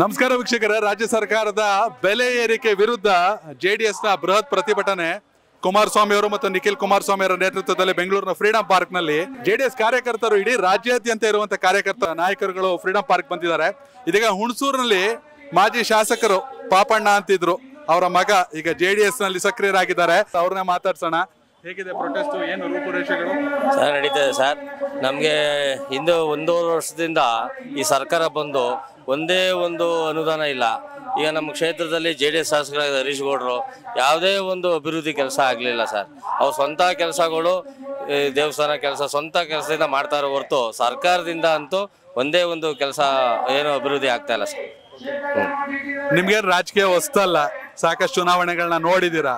ನಮಸ್ಕಾರ ವೀಕ್ಷಕರೇ, ರಾಜ್ಯ ಸರ್ಕಾರದ ಬೆಲೆ ಏರಿಕೆ ವಿರುದ್ಧ ಜೆಡಿಎಸ್ನ ಬೃಹತ್ ಪ್ರತಿಭಟನೆ ಕುಮಾರಸ್ವಾಮಿ ಅವರು ಮತ್ತು ನಿಖಿಲ್ ಕುಮಾರಸ್ವಾಮಿ ಅವರ ನೇತೃತ್ವದಲ್ಲಿ ಬೆಂಗಳೂರಿನ ಫ್ರೀಡಂ ಪಾರ್ಕ್ ನಲ್ಲಿ ಜೆಡಿಎಸ್ ಕಾರ್ಯಕರ್ತರು ಇಡೀ ರಾಜ್ಯಾದ್ಯಂತ ಇರುವಂತಹ ಕಾರ್ಯಕರ್ತ ನಾಯಕರುಗಳು ಫ್ರೀಡಂ ಪಾರ್ಕ್ ಬಂದಿದ್ದಾರೆ. ಇದೀಗ ಹುಣಸೂರಿನಲ್ಲಿ ಮಾಜಿ ಶಾಸಕರು ಪಾಪಣ್ಣ ಅಂತಿದ್ರು, ಅವರ ಮಗ ಈಗ ಜೆಡಿಎಸ್ ನಲ್ಲಿ ಸಕ್ರಿಯರಾಗಿದ್ದಾರೆ. ಅವ್ರನ್ನ ಮಾತಾಡ್ಸೋಣ. ಹೇಗಿದೆ ಪ್ರೊಟೆಸ್ಟ್, ಏನು ರೂಪುರೇಷೆಗಳು? ಸರ್ ನಡೀತದೆ ಸರ್. ನಮಗೆ ಹಿಂದೆ ಒಂದೂವರೆ ವರ್ಷದಿಂದ ಈ ಸರ್ಕಾರ ಬಂದು ಒಂದೇ ಒಂದು ಅನುದಾನ ಇಲ್ಲ. ಈಗ ನಮ್ಮ ಕ್ಷೇತ್ರದಲ್ಲಿ JDS ಶಾಸಕರಾದ ಹರೀಶ್ ಗೌಡರು ಯಾವುದೇ ಒಂದು ಅಭಿವೃದ್ಧಿ ಕೆಲಸ ಆಗಲಿಲ್ಲ ಸರ್. ಅವ್ರು ಸ್ವಂತ ಕೆಲಸಗಳು, ದೇವಸ್ಥಾನ ಕೆಲಸ, ಸ್ವಂತ ಕೆಲಸದಿಂದ ಮಾಡ್ತಾರೆ ಹೊರತು ಸರ್ಕಾರದಿಂದ ಅಂತೂ ಒಂದೇ ಒಂದು ಕೆಲಸ ಏನೋ ಅಭಿವೃದ್ಧಿ ಆಗ್ತಾ ಇಲ್ಲ ಸರ್. ನಿಮ್ಗೆ ರಾಜಕೀಯ ಹೊಸ್ತಲ್ಲ, ಸಾಕಷ್ಟು ಚುನಾವಣೆಗಳನ್ನ ನೋಡಿದೀರಾ.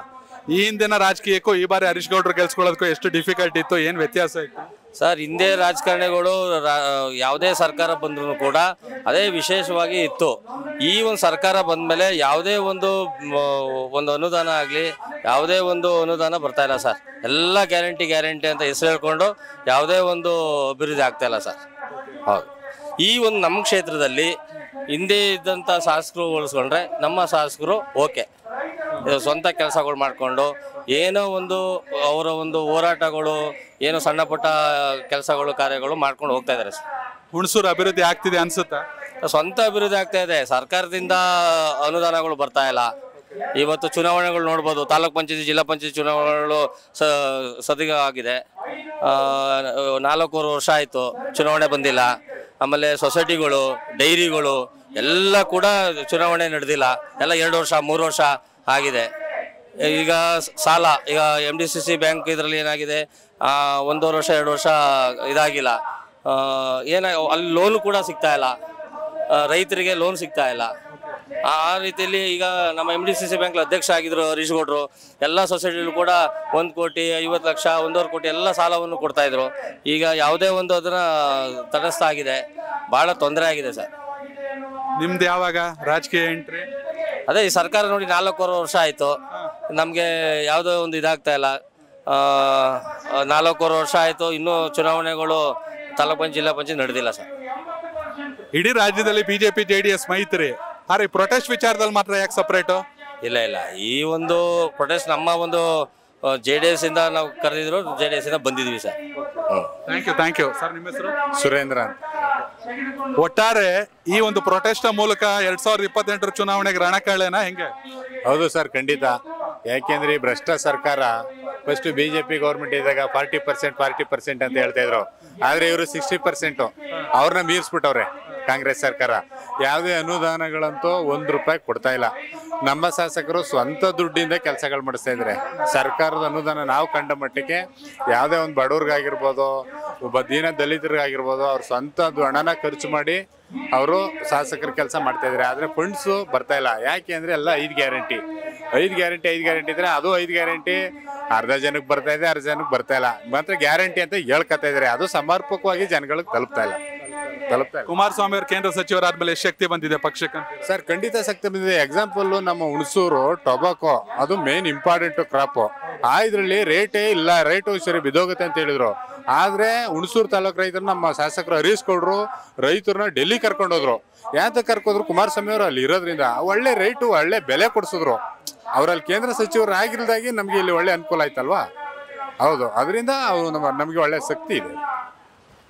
ಈ ಹಿಂದಿನ ರಾಜಕೀಯಕ್ಕೂ ಈ ಬಾರಿ ಹರೀಶ್ ಗೌಡರು ಗೆಲ್ಸ್ಕೊಳ್ಳೋದಕ್ಕೂ ಎಷ್ಟು ಡಿಫಿಕಲ್ಟ್ ಇತ್ತು, ಏನ್ ವ್ಯತ್ಯಾಸ ಇತ್ತು ಸರ್? ಹಿಂದೆ ರಾಜಕಾರಣಿಗಳು ಯಾವುದೇ ಸರ್ಕಾರ ಬಂದ್ರು ಕೂಡ ಅದೇ ವಿಶೇಷವಾಗಿ ಇತ್ತು. ಈ ಒಂದು ಸರ್ಕಾರ ಬಂದ್ಮೇಲೆ ಯಾವುದೇ ಒಂದು ಅನುದಾನ ಆಗಲಿ, ಯಾವುದೇ ಒಂದು ಅನುದಾನ ಬರ್ತಾ ಇಲ್ಲ ಸರ್. ಎಲ್ಲ ಗ್ಯಾರಂಟಿ ಅಂತ ಹೆಸರು ಹೇಳ್ಕೊಂಡು ಯಾವುದೇ ಒಂದು ಅಭಿವೃದ್ಧಿ ಆಗ್ತಾ ಇಲ್ಲ ಸರ್. ಹೌದು, ಈ ಒಂದು ನಮ್ಮ ಕ್ಷೇತ್ರದಲ್ಲಿ ಹಿಂದೆ ಇದ್ದಂಥ ಶಾಸಕರು ಹೋಲಿಸ್ಕೊಂಡ್ರೆ ನಮ್ಮ ಶಾಸಕರು ಓಕೆ, ಸ್ವಂತ ಕೆಲಸಗಳು ಮಾಡಿಕೊಂಡು ಏನೋ ಒಂದು ಅವರ ಒಂದು ಹೋರಾಟಗಳು, ಏನೋ ಸಣ್ಣ ಪುಟ್ಟ ಕೆಲಸಗಳು, ಕಾರ್ಯಗಳು ಮಾಡ್ಕೊಂಡು ಹೋಗ್ತಾ ಇದ್ದಾರೆ ಸರ್. ಹುಣಸೂರು ಅಭಿವೃದ್ಧಿ ಆಗ್ತಿದೆ ಅನ್ಸುತ್ತಾ? ಸ್ವಂತ ಅಭಿವೃದ್ಧಿ ಆಗ್ತಾ ಇದೆ, ಸರ್ಕಾರದಿಂದ ಅನುದಾನಗಳು ಬರ್ತಾ ಇಲ್ಲ. ಇವತ್ತು ಚುನಾವಣೆಗಳು ನೋಡ್ಬೋದು, ತಾಲೂಕ್ ಪಂಚಾಯತಿ, ಜಿಲ್ಲಾ ಪಂಚಾಯತಿ ಚುನಾವಣೆಗಳು ಸದ್ಯ ಆಗಿದೆ. 4 ವರ್ಷ ಆಯಿತು ಚುನಾವಣೆ ಬಂದಿಲ್ಲ. ಆಮೇಲೆ ಸೊಸೈಟಿಗಳು, ಡೈರಿಗಳು ಎಲ್ಲ ಕೂಡ ಚುನಾವಣೆ ನಡೆದಿಲ್ಲ. ಎಲ್ಲ 2 ವರ್ಷ 3 ವರ್ಷ ಆಗಿದೆ. ಈಗ ಸಾಲ, ಈಗ MDCC ಬ್ಯಾಂಕ್ ಇದರಲ್ಲಿ ಏನಾಗಿದೆ, 1 ವರ್ಷ 2 ವರ್ಷ ಇದಾಗಿಲ್ಲ. ಅಲ್ಲಿ ಲೋನ್ ಕೂಡ ಸಿಗ್ತಾ ಇಲ್ಲ, ರೈತರಿಗೆ ಲೋನ್ ಸಿಗ್ತಾ ಇಲ್ಲ. ಆ ರೀತಿಯಲ್ಲಿ ಈಗ ನಮ್ಮ MDCC ಬ್ಯಾಂಕ್ ಅಧ್ಯಕ್ಷ ಆಗಿದ್ರು ಹರೀಶ್ ಗೌಡರು. ಎಲ್ಲ ಸೊಸೈಟಿಗಳು ಕೂಡ 1 ಕೋಟಿ 50 ಲಕ್ಷ 1.5 ಕೋಟಿ ಎಲ್ಲ ಸಾಲವನ್ನು ಕೊಡ್ತಾ ಇದ್ರು. ಈಗ ಯಾವುದೇ ಒಂದು ಅದನ್ನ ತಟಸ್ಥ ಆಗಿದೆ, ಬಹಳ ತೊಂದರೆ ಆಗಿದೆ ಸರ್. ನಿಮ್ದು ಯಾವಾಗ ರಾಜಕೀಯ ಎಂಟ್ರಿ? ಅದೇ ಈ ಸರ್ಕಾರ ನೋಡಿ 4 ವರ್ಷ ಆಯಿತು, ನಮಗೆ ಯಾವುದೋ ಒಂದು ಇದಾಗ್ತಾ ಇಲ್ಲ. 4 ವರ್ಷ ಆಯಿತು, ಇನ್ನೂ ಚುನಾವಣೆಗಳು ತಾಲೂಕ್ ಪಂಚಾಯತ್, ಜಿಲ್ಲಾ ಪಂಚಾಯತ್ ನಡೆದಿಲ್ಲ ಸರ್. ಇಡೀ ರಾಜ್ಯದಲ್ಲಿ ಬಿಜೆಪಿ JDS ಮೈತ್ರಿ, ಆದ್ರೆ ಪ್ರೊಟೆಸ್ಟ್ ವಿಚಾರದಲ್ಲಿ ಮಾತ್ರ ಯಾಕೆ ಸಪರೇಟು? ಇಲ್ಲ, ಈ ಒಂದು ಪ್ರೊಟೆಸ್ಟ್ ನಮ್ಮ ಒಂದು JDS ಇಂದ ನಾವು ಕರೆದಿದ್ರು, JDS ಇಂದ ಬಂದಿದ್ವಿ ಸರ್. Thank you sir. ನಿಮ್ಮ ಹೆಸರು? ಸುರೇಂದ್ರ ಅಂತ. ಒಟ್ಟಾರೆ ಈ ಒಂದು ಪ್ರೊಟೆಸ್ಟ್ ಮೂಲಕ 2028 ಚುನಾವಣೆಗೆ ರಣಕಳ್ಳೇನ ಹೆಂಗೆ? ಹೌದು ಸರ್, ಖಂಡಿತ. ಯಾಕೆಂದ್ರೆ ಈ ಭ್ರಷ್ಟ ಸರ್ಕಾರ ಫಸ್ಟ್ BJP ಗೌರ್ಮೆಂಟ್ ಇದ್ದಾಗ 40% ಅಂತ ಹೇಳ್ತಾ ಇದ್ರು. ಆದ್ರೆ ಇವರು 60% ಅವ್ರನ್ನ ಮೀರಿಸ್ಬಿಟ್ಟವ್ರೆ ಕಾಂಗ್ರೆಸ್ ಸರ್ಕಾರ. ಯಾವುದೇ ಅನುದಾನಗಳಂತೂ ₹1 ಕೊಡ್ತಾ ಇಲ್ಲ. ನಮ್ಮ ಶಾಸಕರು ಸ್ವಂತ ದುಡ್ಡಿಂದ ಕೆಲಸಗಳು ಮಾಡಿಸ್ತಾ ಇದ್ದಾರೆ. ಸರ್ಕಾರದ ಅನುದಾನ ನಾವು ಕಂಡ ಮಟ್ಟಿಗೆ ಯಾವುದೇ ಒಂದು ಬಡವ್ರಿಗಾಗಿರ್ಬೋದು, ಒಬ್ಬ ದೀನ ದಲಿತರಿಗಾಗಿರ್ಬೋದು, ಅವ್ರ ಸ್ವಂತ ಹಣನ ಖರ್ಚು ಮಾಡಿ ಅವರು ಶಾಸಕರ ಕೆಲಸ ಮಾಡ್ತಾ ಇದ್ದಾರೆ. ಆದರೆ ಫಂಡ್ಸು ಬರ್ತಾ ಇಲ್ಲ. ಯಾಕೆ ಅಂದರೆ ಎಲ್ಲ 5 ಗ್ಯಾರಂಟಿ ಇದ್ರೆ ಅದು 5 ಗ್ಯಾರಂಟಿ ಅರ್ಧ ಜನಕ್ಕೆ ಬರ್ತಾ ಇದೆ, ಅರ್ಧ ಜನಕ್ಕೆ ಬರ್ತಾ ಇಲ್ಲ. ಮಾತ್ರ ಗ್ಯಾರಂಟಿ ಅಂತ ಹೇಳ್ಕೊತಾ ಇದ್ದಾರೆ, ಅದು ಸಮರ್ಪಕವಾಗಿ ಜನಗಳಿಗೆ ತಲುಪ್ತಾ ಇಲ್ಲ. ಕುಮಾರಸ್ವಾಮಿ ಅವರು ಕೇಂದ್ರ ಸಚಿವರಾದ್ಮೇಲೆ ಎಷ್ಟು ಶಕ್ತಿ ಬಂದಿದೆ ಪಕ್ಷಕ್ಕೆ? ಸರ್ ಖಂಡಿತ ಶಕ್ತಿ ಬಂದಿದೆ. ಎಕ್ಸಾಂಪಲ್ ನಮ್ಮ ಹುಣಸೂರು ಟೊಬಾಕೋ, ಅದು ಮೇನ್ ಇಂಪಾರ್ಟೆಂಟ್ ಕ್ರಾಪ್. ಇದ್ರಲ್ಲಿ ರೇಟೇ ಇಲ್ಲ, ರೇಟು ಸರಿ ಬಿದ್ದೋಗುತ್ತೆ ಅಂತ ಹೇಳಿದ್ರು. ಆದ್ರೆ ಹುಣಸೂರು ತಾಲೂಕು ರೈತರು ನಮ್ಮ ಶಾಸಕರು ಹರೀಶ್ ಗೌಡರು ರೈತರನ್ನ ಡೆಲ್ಲಿ ಕರ್ಕೊಂಡೋದ್ರು. ಯಾಕೆ ಕರ್ಕೋದ್ರು? ಕುಮಾರಸ್ವಾಮಿ ಅವರು ಅಲ್ಲಿ ಇರೋದ್ರಿಂದ ಒಳ್ಳೆ ರೇಟು, ಒಳ್ಳೆ ಬೆಲೆ ಕೊಡಿಸಿದ್ರು. ಅವರಲ್ಲಿ ಕೇಂದ್ರ ಸಚಿವರು ಆಗಿಲ್ದಾಗಿ ನಮ್ಗೆ ಇಲ್ಲಿ ಒಳ್ಳೆ ಅನುಕೂಲ ಆಯ್ತಲ್ವಾ? ಹೌದು, ಅದರಿಂದ ಅವರು ನಮಗೆ ಒಳ್ಳೆ ಶಕ್ತಿ ಇದೆ.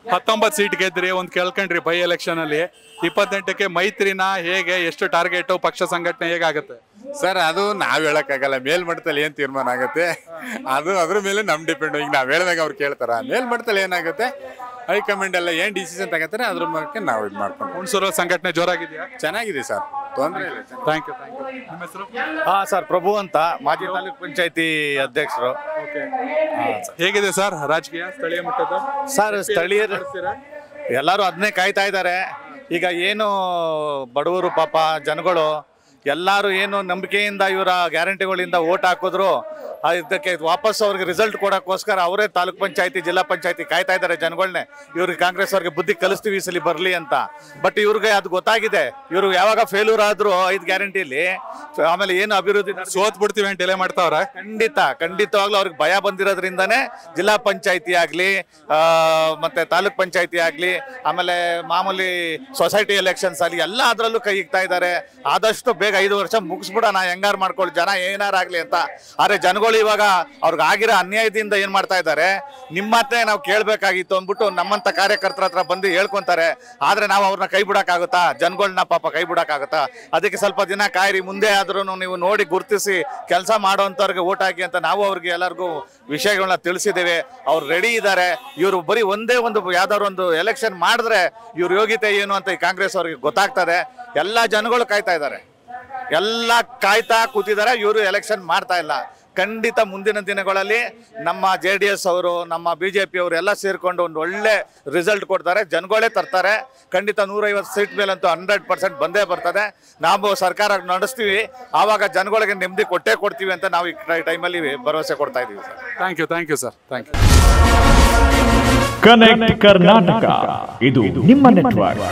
19 ಸೀಟ್ ಗೆದ್ರಿ, ಒಂದು ಕೇಳ್ಕೊಂಡ್ರಿ ಬೈ ಎಲೆಕ್ಷನ್ ಅಲ್ಲಿ. 28ಕ್ಕೆ ಮೈತ್ರಿನ ಹೇಗೆ, ಎಷ್ಟು ಟಾರ್ಗೆಟ್, ಪಕ್ಷ ಸಂಘಟನೆ ಹೇಗಾಗುತ್ತೆ? ಸರ್ ಅದು ನಾವ್ ಹೇಳಕ್ಕಾಗಲ್ಲ. ಮೇಲ್ಮಟ್ಟದಲ್ಲಿ ಏನ್ ತೀರ್ಮಾನ ಆಗುತ್ತೆ ಅದು ಅದ್ರ ಮೇಲೆ ನಮ್ ಡಿಪೆಂಡ್. ಈಗ ನಾವ್ ಹೇಳಿದಾಗ ಅವ್ರು ಕೇಳ್ತಾರ. ಮೇಲ್ಮಟ್ಟದಲ್ಲಿ ಏನಾಗುತ್ತೆ, ಹೈಕಮಾಂಡ್ ಎಲ್ಲ ಏನ್ ಡಿಸಿಷನ್ ತಗೋತಾರೆ ಅದ್ರ ಬಗ್ಗೆ ನಾವು ಇದು ಮಾಡ್ಕೊಂಡು. ಹುಣಸೂರು ಸಂಘಟನೆ ಜೋರಾಗಿದೆಯಾ? ಚೆನ್ನಾಗಿದೆ ಸರ್, ತೊಂದರೆ ಇಲ್ಲ. Thank you. ನಿಮ್ಮ ಹೆಸರು? ಸರ್ ಪ್ರಭು ಅಂತ, ಮಾಜಿ ತಾಲೂಕ್ ಪಂಚಾಯತಿ ಅಧ್ಯಕ್ಷರು. ಹೇಗಿದೆ ಸರ್ ರಾಜಕೀಯ ಸ್ಥಳೀಯ ಮಟ್ಟದ? ಸರ್ ಸ್ಥಳೀಯರು ಎಲ್ಲರೂ ಅದನ್ನೇ ಕಾಯ್ತಾ ಇದ್ದಾರೆ. ಈಗ ಏನು ಬಡವರು ಪಾಪ ಜನಗಳು ಎಲ್ಲರೂ ಏನು ನಂಬಿಕೆಯಿಂದ ಇವರ ಗ್ಯಾರಂಟಿಗಳಿಂದ ಓಟ್ ಹಾಕಿದ್ರು ಇದಕ್ಕೆ ವಾಪಸ್ ಅವ್ರಿಗೆ ರಿಸಲ್ಟ್ ಕೊಡೋಕ್ಕೋಸ್ಕರ ಅವರೇ ತಾಲೂಕ್ ಪಂಚಾಯತಿ ಜಿಲ್ಲಾ ಪಂಚಾಯತಿ ಕಾಯ್ತಾ ಇದ್ದಾರೆ ಜನಗಳನ್ನೇ. ಇವ್ರಿಗೆ ಕಾಂಗ್ರೆಸ್ ಅವ್ರಿಗೆ ಬುದ್ಧಿ ಕಲಿಸ್ತೀವಿ ಈ ಸಲ ಬರಲಿ ಅಂತ. ಬಟ್ ಇವ್ರಿಗೆ ಅದು ಗೊತ್ತಾಗಿದೆ, ಇವರು ಯಾವಾಗ ಫೇಲ್ಯೂರ್ ಆದ್ರು 5 ಗ್ಯಾರಂಟಿಲಿ ಆಮೇಲೆ ಏನು ಅಭಿವೃದ್ಧಿ ಸೋತ್ ಬಿಡ್ತೀವಿ ಅಂತ ಡಿಲೇ ಮಾಡ್ತಾವ್ರ. ಖಂಡಿತವಾಗ್ಲೂ ಅವ್ರಿಗೆ ಭಯ ಬಂದಿರೋದ್ರಿಂದಾನೇ ಜಿಲ್ಲಾ ಪಂಚಾಯತಿ ಆಗ್ಲಿ ಮತ್ತೆ ತಾಲೂಕ್ ಪಂಚಾಯತಿ ಆಗ್ಲಿ ಆಮೇಲೆ ಮಾಮೂಲಿ ಸೊಸೈಟಿ ಎಲೆಕ್ಷನ್ಸ್ ಆಗಲಿ ಎಲ್ಲ ಅದರಲ್ಲೂ ಕೈ ಇಕ್ತಾ ಇದ್ದಾರೆ. ಆದಷ್ಟು ಬೇಗ 5 ವರ್ಷ ಮುಗಿಸ್ಬಿಡೋಣ, ಹೆಂಗಾರು ಮಾಡ್ಕೊಳ್ಳಿ, ಜನ ಏನಾರಾಗ್ಲಿ ಅಂತ. ಆದ್ರೆ ಜನಗಳು ಇವಾಗ ಅವ್ರಿಗೆ ಆಗಿರೋ ಅನ್ಯಾಯದಿಂದ ಏನ್ ಮಾಡ್ತಾ ಇದ್ದಾರೆ, ನಿಮ್ಮ ಮಾತೇ ನಾವು ಕೇಳ್ಬೇಕಾಗಿತ್ತು ಅಂದ್ಬಿಟ್ಟು ನಮ್ಮಂತ ಕಾರ್ಯಕರ್ತರ ಹತ್ರ ಬಂದು ಹೇಳ್ಕೊಂತಾರೆ. ಆದ್ರೆ ನಾವು ಅವ್ರನ್ನ ಕೈ ಬಿಡಕ್ಕಾಗುತ್ತಾ? ಜನಗಳನ್ನ ಪಾಪ ಕೈ ಬಿಡಕ್ಕಾಗುತ್ತಾ? ಅದಕ್ಕೆ ಸ್ವಲ್ಪ ದಿನ ಕಾಯಿರಿ, ಮುಂದೆ ಆದ್ರೂ ನೀವು ನೋಡಿ ಗುರುತಿಸಿ ಕೆಲಸ ಮಾಡೋಂಥವ್ರಿಗೆ ಓಟ್ ಹಾಕಿ ಅಂತ ನಾವು ಅವ್ರಿಗೆ ಎಲ್ಲರಿಗೂ ವಿಷಯಗಳನ್ನ ತಿಳಿಸಿದ್ದೇವೆ. ಅವ್ರು ರೆಡಿ ಇದ್ದಾರೆ. ಇವರು ಬರೀ ಒಂದೇ ಒಂದು ಯಾವ್ದಾದ್ರು ಒಂದು ಎಲೆಕ್ಷನ್ ಮಾಡಿದ್ರೆ ಇವ್ರ ಯೋಗ್ಯತೆ ಏನು ಅಂತ ಈ ಕಾಂಗ್ರೆಸ್ ಅವ್ರಿಗೆ ಗೊತ್ತಾಗ್ತದೆ. ಎಲ್ಲ ಜನಗಳು ಕಾಯ್ತಾ ಇದ್ದಾರೆ, ಎಲ್ಲ ಕಾಯ್ತಾ ಕೂತಿದ್ದಾರೆ. ಇವರು ಎಲೆಕ್ಷನ್ ಮಾಡ್ತಾ ಇಲ್ಲ. ಖಂಡಿತ ಮುಂದಿನ ದಿನಗಳಲ್ಲಿ ನಮ್ಮ JDS ಅವರು ನಮ್ಮ BJP ಅವರು ಎಲ್ಲ ಸೇರ್ಕೊಂಡು ಒಂದು ಒಳ್ಳೆ ರಿಸಲ್ಟ್ ಕೊಡ್ತಾರೆ, ಜನಗಳೇ ತರ್ತಾರೆ. ಖಂಡಿತ 150 ಸೀಟ್ ಮೇಲಂತೂ 100% ಬಂದೇ ಬರ್ತದೆ. ನಾವು ಸರ್ಕಾರ ನಡೆಸ್ತೀವಿ, ಆವಾಗ ಜನಗಳಿಗೆ ನೆಮ್ಮದಿ ಕೊಟ್ಟೇ ಕೊಡ್ತೀವಿ ಅಂತ ನಾವು ಈ ಟೈಮಲ್ಲಿ ಭರವಸೆ ಕೊಡ್ತಾ ಇದ್ದೀವಿ ಸರ್. Thank you sir. Connect Karnataka, ಇದು ನಿಮ್ಮ ನೆಟ್ವರ್ಕ್.